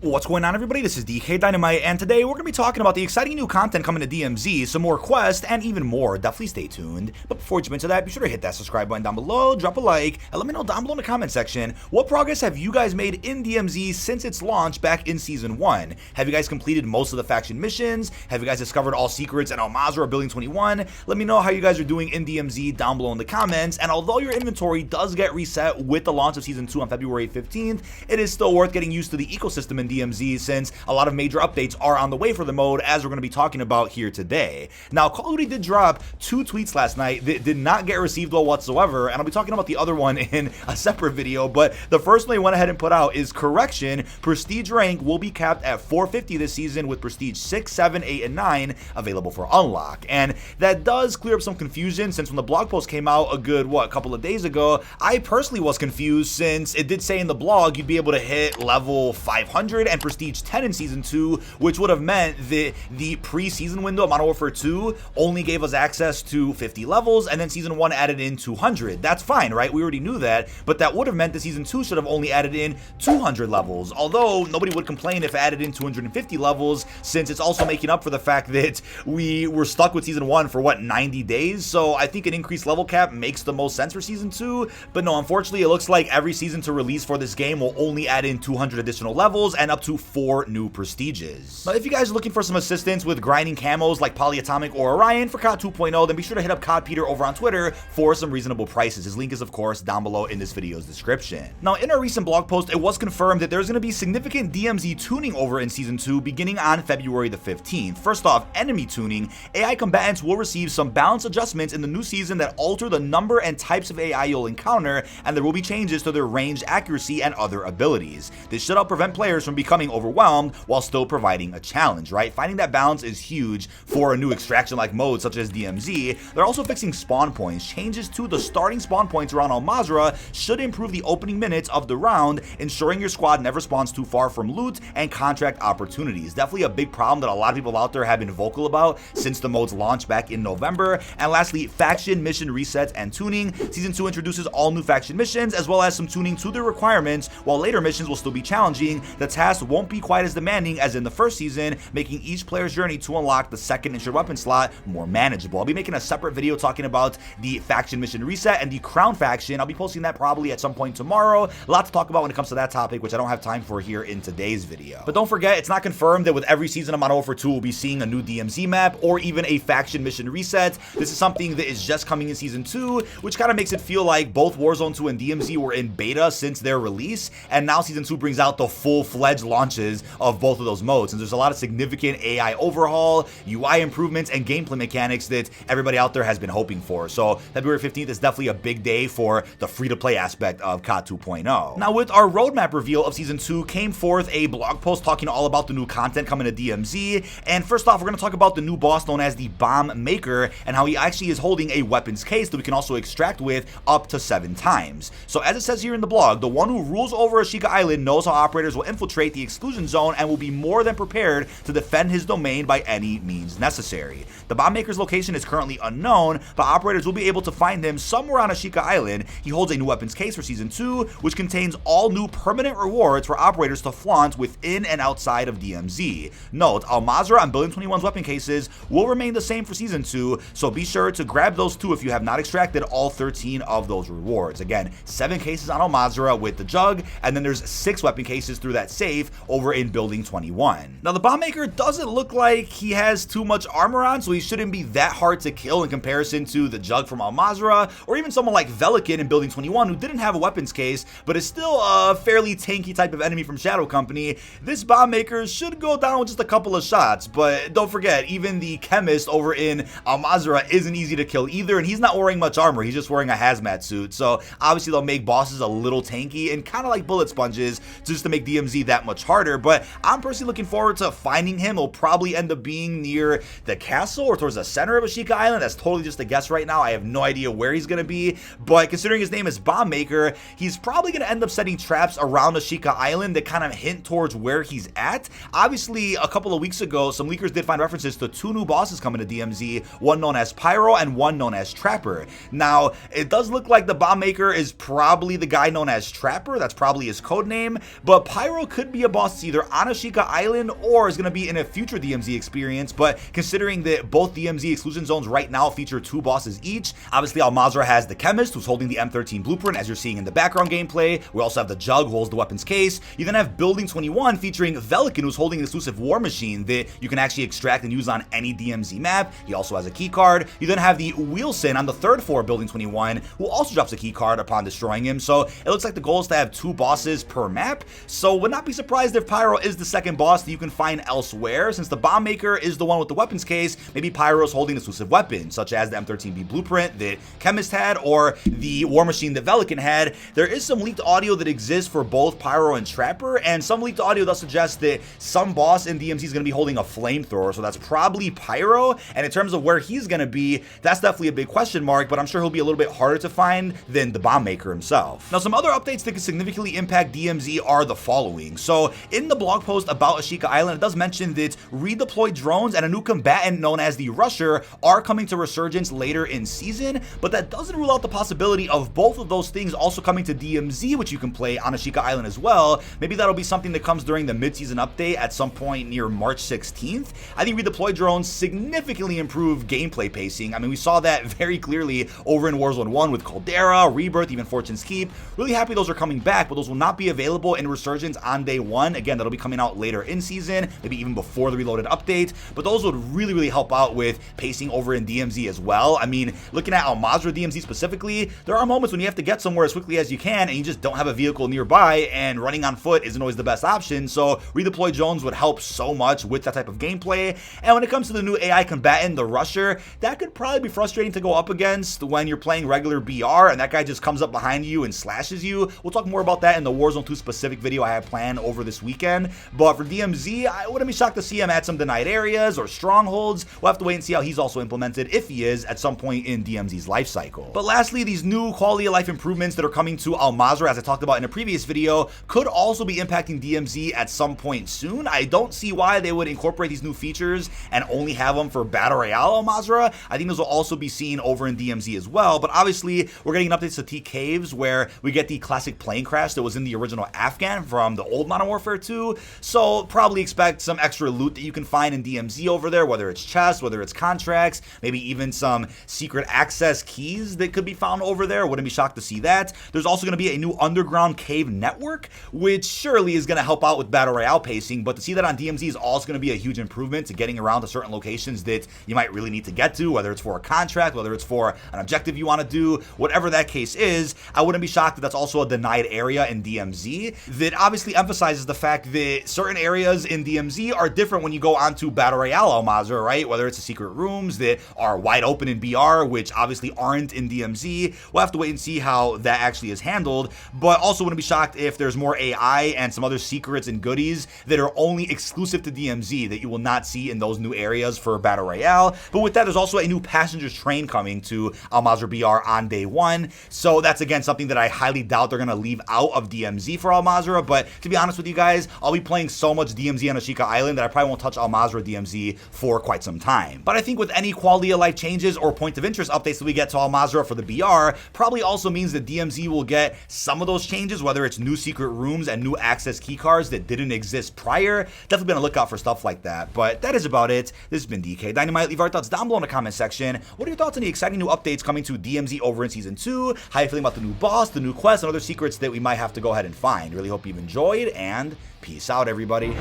What's going on, everybody? This is dkdynamite, and today we're going to be talking about the exciting new content coming to DMZ, some more quests, and even more. Definitely stay tuned. But before we jump into that, be sure to hit that subscribe button down below, drop a like, and let me know down below in the comment section, what progress have you guys made in DMZ since its launch back in Season 1? Have you guys completed most of the faction missions? Have you guys discovered all secrets in Al Mazrah or Building 21? Let me know how you guys are doing in DMZ down below in the comments, and although your inventory does get reset with the launch of Season 2 on February 15th, it is still worth getting used to the ecosystem in DMZ since a lot of major updates are on the way for the mode, as we're going to be talking about here today. Now, Call of Duty did drop 2 tweets last night that did not get received well whatsoever, and I'll be talking about the other one in a separate video, but the first one they went ahead and put out is, correction, Prestige rank will be capped at 450 this season with Prestige 6, 7, 8, and 9 available for unlock. And that does clear up some confusion, since when the blog post came out a couple of days ago, I personally was confused, since it did say in the blog you'd be able to hit level 500 and Prestige 10 in Season 2, which would have meant that the pre-season window of Modern Warfare 2 only gave us access to 50 levels, and then Season 1 added in 200. That's fine, right? We already knew that, but that would have meant that Season 2 should have only added in 200 levels, although nobody would complain if it added in 250 levels, since it's also making up for the fact that we were stuck with Season 1 for, 90 days, so I think an increased level cap makes the most sense for Season 2, but no, unfortunately, it looks like every season to release for this game will only add in 200 additional levels and up to 4 new prestiges. Now, if you guys are looking for some assistance with grinding camos like Polyatomic or Orion for COD 2.0, then be sure to hit up COD Peter over on Twitter for some reasonable prices. His link is, of course, down below in this video's description. Now, in a recent blog post, it was confirmed that there's going to be significant DMZ tuning over in Season 2 beginning on February the 15th. First off, enemy tuning. AI combatants will receive some balance adjustments in the new season that alter the number and types of AI you'll encounter, and there will be changes to their range, accuracy, and other abilities. This should help prevent players from becoming overwhelmed while still providing a challenge, right? Finding that balance is huge for a new extraction-like mode such as DMZ. They're also fixing spawn points. Changes to the starting spawn points around Al Mazrah should improve the opening minutes of the round, ensuring your squad never spawns too far from loot and contract opportunities. Definitely a big problem that a lot of people out there have been vocal about since the mode's launch back in November. And lastly, faction mission resets and tuning. Season 2 introduces all new faction missions, as well as some tuning to their requirements. While later missions will still be challenging, the tasks won't be quite as demanding as in the first season, making each player's journey to unlock the second insured weapon slot more manageable. I'll be making a separate video talking about the faction mission reset and the crown faction. I'll be posting that probably at some point tomorrow. A lot to talk about when it comes to that topic, which I don't have time for here in today's video. But don't forget, it's not confirmed that with every season of Modern Warfare 2 we'll be seeing a new DMZ map or even a faction mission reset. This is something that is just coming in Season 2, which kind of makes it feel like both Warzone 2 and DMZ were in beta since their release, and now Season 2 brings out the full-fledged launches of both of those modes, and there's a lot of significant AI overhaul, UI improvements, and gameplay mechanics that everybody out there has been hoping for. So February 15th is definitely a big day for the free-to-play aspect of COD 2.0. Now, with our roadmap reveal of Season 2 came forth a blog post talking all about the new content coming to DMZ, and first off, we're going to talk about the new boss known as the Bombmaker and how he actually is holding a weapons case that we can also extract with up to 7 times. So as it says here in the blog, the one who rules over Ashika Island knows how operators will infiltrate the exclusion zone and will be more than prepared to defend his domain by any means necessary. The Bombmaker's location is currently unknown, but operators will be able to find him somewhere on Ashika Island. He holds a new weapons case for Season 2, which contains all new permanent rewards for operators to flaunt within and outside of DMZ. Note, Al Mazrah and Building 21's weapon cases will remain the same for Season 2, so be sure to grab those too if you have not extracted all 13 of those rewards. Again, 7 cases on Al Mazrah with the jug, and then there's 6 weapon cases through that safe over in Building 21. Now, the Bombmaker doesn't look like he has too much armor on, so he shouldn't be that hard to kill in comparison to the jug from Al Mazrah, or even someone like Velikan in Building 21 who didn't have a weapons case, but is still a fairly tanky type of enemy from Shadow Company. This Bombmaker should go down with just a couple of shots, but don't forget, even the chemist over in Al Mazrah isn't easy to kill either, and he's not wearing much armor, he's just wearing a hazmat suit, so obviously they'll make bosses a little tanky and kind of like bullet sponges just to make DMZ that much harder. But I'm personally looking forward to finding him. He'll probably end up being near the castle or towards the center of Ashika Island. That's totally just a guess right now. I have no idea where he's going to be, but considering his name is Bombmaker, he's probably going to end up setting traps around Ashika Island that kind of hint towards where he's at. Obviously, a couple of weeks ago, some leakers did find references to 2 new bosses coming to DMZ, one known as Pyro and one known as Trapper. Now, it does look like the Bombmaker is probably the guy known as Trapper. That's probably his code name, but Pyro could could be a boss that's either on Ashika Island or is going to be in a future DMZ experience, but considering that both DMZ exclusion zones right now feature 2 bosses each, obviously Al Mazrah has the Chemist, who's holding the M13 blueprint, as you're seeing in the background gameplay. We also have the Jug, who holds the weapons case. You then have Building 21 featuring Velikan, who's holding an exclusive war machine that you can actually extract and use on any DMZ map. He also has a key card. You then have the Wheelson on the 3rd floor of Building 21, who also drops a key card upon destroying him. So it looks like the goal is to have 2 bosses per map. So would not be surprised if Pyro is the second boss that you can find elsewhere. Since the Bombmaker is the one with the weapons case, maybe Pyro's holding an exclusive weapon, such as the M13B blueprint that Chemist had, or the war machine that Velikan had. There is some leaked audio that exists for both Pyro and Trapper, and some leaked audio does suggest that some boss in DMZ is going to be holding a Flamethrower, so that's probably Pyro. And in terms of where he's going to be, that's definitely a big question mark, but I'm sure he'll be a little bit harder to find than the Bombmaker himself. Now, some other updates that could significantly impact DMZ are the following. So in the blog post about Ashika Island, it does mention that redeployed drones and a new combatant known as the Rusher are coming to Resurgence later in season, but that doesn't rule out the possibility of both of those things also coming to DMZ, which you can play on Ashika Island as well. Maybe that'll be something that comes during the mid-season update at some point near March 16th. I think redeployed drones significantly improve gameplay pacing. I mean, we saw that very clearly over in Warzone 1 with Caldera, Rebirth, even Fortune's Keep. Really happy those are coming back, but those will not be available in Resurgence on day 1. Again, that'll be coming out later in season, maybe even before the Reloaded update, but those would really help out with pacing over in DMZ as well. I mean, looking at Al Mazrah DMZ specifically, there are moments when you have to get somewhere as quickly as you can and you just don't have a vehicle nearby, and running on foot isn't always the best option, so redeployed drones would help so much with that type of gameplay. And when it comes to the new AI combatant, the Rusher, that could probably be frustrating to go up against when you're playing regular BR and that guy just comes up behind you and slashes you. We'll talk more about that in the Warzone 2 specific video I have planned over this weekend, but for DMZ, I wouldn't be shocked to see him at some denied areas or strongholds. We'll have to wait and see how he's also implemented, if he is, at some point in DMZ's life cycle. But lastly, these new quality of life improvements that are coming to Al Mazrah, as I talked about in a previous video, could also be impacting DMZ at some point soon. I don't see why they would incorporate these new features and only have them for Battle Royale Al Mazrah. I think those will also be seen over in DMZ as well, but obviously we're getting updates to T Caves where we get the classic plane crash that was in the original Afghan from the old Modern Warfare 2, so probably expect some extra loot that you can find in DMZ over there, whether it's chests, whether it's contracts, maybe even some secret access keys that could be found over there. Wouldn't be shocked to see that. There's also going to be a new underground cave network, which surely is going to help out with Battle Royale pacing, but to see that on DMZ is also going to be a huge improvement to getting around to certain locations that you might really need to get to, whether it's for a contract, whether it's for an objective you want to do, whatever that case is. I wouldn't be shocked that that's also a denied area in DMZ. That obviously emphasizes the fact that certain areas in DMZ are different when you go onto Battle Royale Al Mazrah, right? Whether it's the secret rooms that are wide open in BR, which obviously aren't in DMZ. We'll have to wait and see how that actually is handled, but also wouldn't be shocked if there's more AI and some other secrets and goodies that are only exclusive to DMZ that you will not see in those new areas for Battle Royale. But with that, there's also a new passengers train coming to Al Mazrah BR on day 1, so that's again something that I highly doubt they're going to leave out of DMZ for Al Mazrah. But to be honest with you guys, I'll be playing so much DMZ on Ashika Island that I probably won't touch Al Mazrah DMZ for quite some time. But I think with any quality of life changes or point of interest updates that we get to Al Mazrah for the BR, probably also means that DMZ will get some of those changes, whether it's new secret rooms and new access keycards that didn't exist prior. Definitely been on the lookout for stuff like that. But that is about it. This has been dkdynamite. Leave our thoughts down below in the comment section. What are your thoughts on the exciting new updates coming to DMZ over in Season 2? How are you feeling about the new boss, the new quests, and other secrets that we might have to go ahead and find? Really hope you've enjoyed, and peace out, everybody.